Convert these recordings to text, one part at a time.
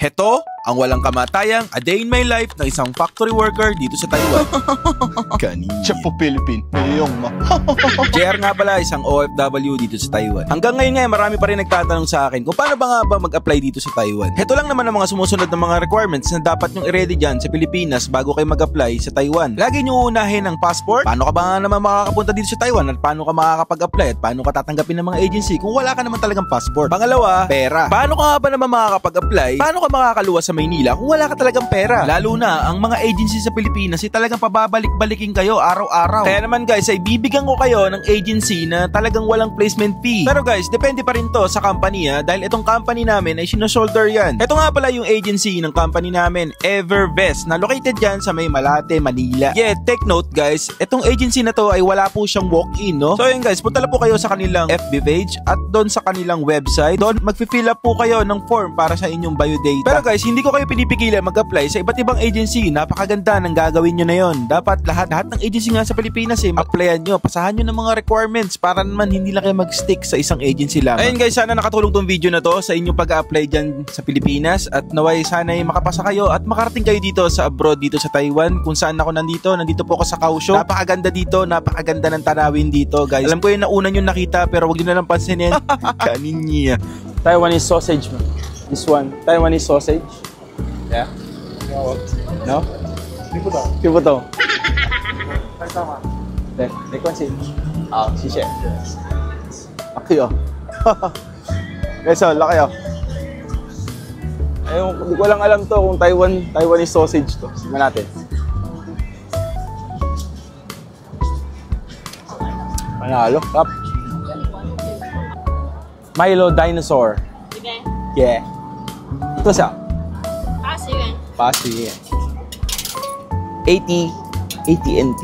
Heto ang walang kamatayang A Day in My Life ng isang factory worker dito sa Taiwan. Siya po Philippine. Mayong ma. JR nga pala, isang OFW dito sa Taiwan. Hanggang ngayon nga, marami pa rin nagtatanong sa akin kung paano ba nga ba mag-apply dito sa Taiwan. Heto lang naman ang mga sumusunod ng mga requirements na dapat nyong i-ready dyan sa Pilipinas bago kayo mag-apply sa Taiwan. Lagi nyo uunahin ang passport. Paano ka ba nga naman makakapunta dito sa Taiwan at paano ka makakapag-apply at paano ka tatanggapin ng mga agency kung wala ka naman talagang passport. Pangalawa, pera. Paano ka nga ba naman makakapag-apply? Paano ka makakaluwas sa Maynila kung wala ka talagang pera? Lalo na, ang mga agency sa Pilipinas ay talagang pababalik-balikin kayo araw-araw. Kaya naman guys, ay bibigyan ko kayo ng agency na talagang walang placement fee. Pero guys, depende pa rin to sa company dahil itong company namin ay sino-shoulder yan. Ito nga pala yung agency ng company namin, Evervest, na located dyan sa may Malate, Manila. Yeah, take note guys, itong agency na to ay wala po siyang walk-in, no? So yun guys, punta lang po kayo sa kanilang FB page at doon sa kanilang website. Doon magfi-fill up po kayo ng form para sa inyong biodata. Pero guys, hindi ko kayo pinipigilan mag-apply sa iba't ibang agency. Napakaganda ng gagawin nyo na yon. Dapat lahat ng agency nga sa Pilipinas applyan nyo. Pasahan nyo ng mga requirements para naman hindi lang kayo mag-stick sa isang agency lang. Ayun guys, sana nakatulong tong video na to sa inyong pag-apply dyan sa Pilipinas at naway sana ay makapasa kayo at makarating kayo dito sa abroad, dito sa Taiwan. Kung saan ako nandito po ako sa Kaohsiung. Napakaganda dito, napakaganda ng tanawin dito guys. Alam ko yung nauna nyo nakita pero wag nyo na lang pansinin. Kanin niya. Taiwanese sausage, man. This one, Taiwanese sausage. Yeah? No? 听不懂。听不懂。拍照吗？对，没关系。好，谢谢。Laki oh. Guys, oh, laki oh. Ayun, hindi ko lang alam to kung Taiwanese sausage to. Tingnan natin. Panalo, kap. Milo dinosaur. Yeah. Ito siya. 80元。 80 元。80 NT.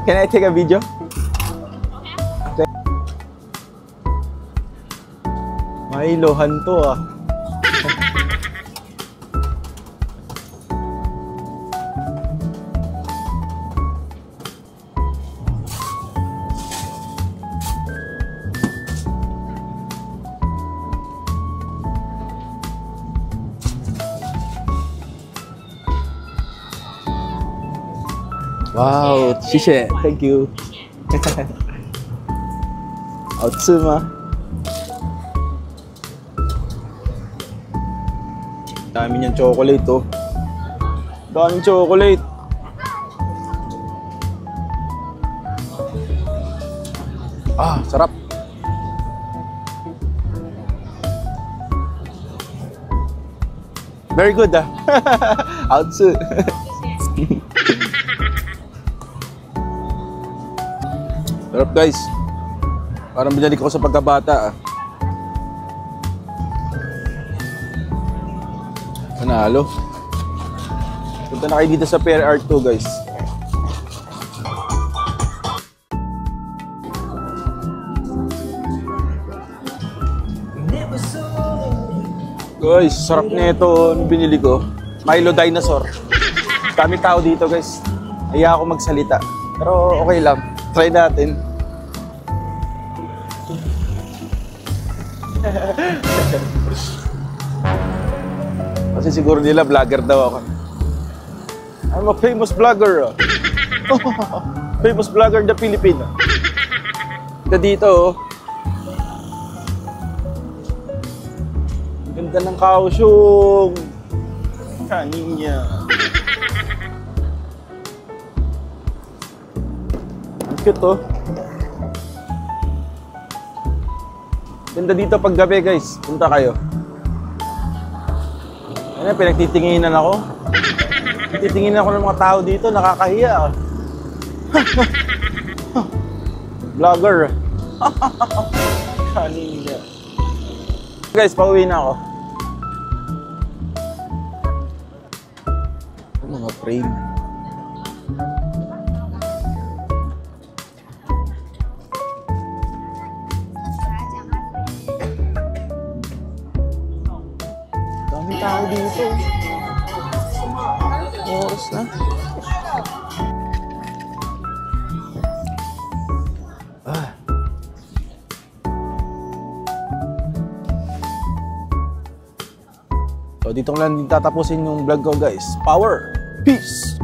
Can I take a video? Okay. Milohan to ah. Wow, 谢谢 ，Thank you 。好吃吗？ Dami niyang chocolate oh. Daming chocolate. Ah, sarap. Very good ah. 好吃。Sarap guys. Parang binalik ko sa pagkabata ah. Panalo. Punta na kayo dito sa Fair Art 2 guys. Guys, sarap nito. Ano binili ko? Milo dinosaur. Dami tao dito guys. Ayaw ako magsalita. Pero okay lang. Try natin. Kasi siguro nila vlogger daw ako. I'm a famous vlogger. Famous vlogger in the Philippines. Ito dito oh. Ganda ng Kaohsiung. Kaninya. Ang cute oh. Ganda dito pag gabi guys. Punta kayo. Ano, pinagtitinginan ako. Titingin ako ng mga tao dito, nakakahiya. Vlogger. Kanina. Guys, pauwi na ako. Mga frame. Dami tao dito. Oras na. So dito ko lang din tatapusin yung vlog ko guys. Power! Peace!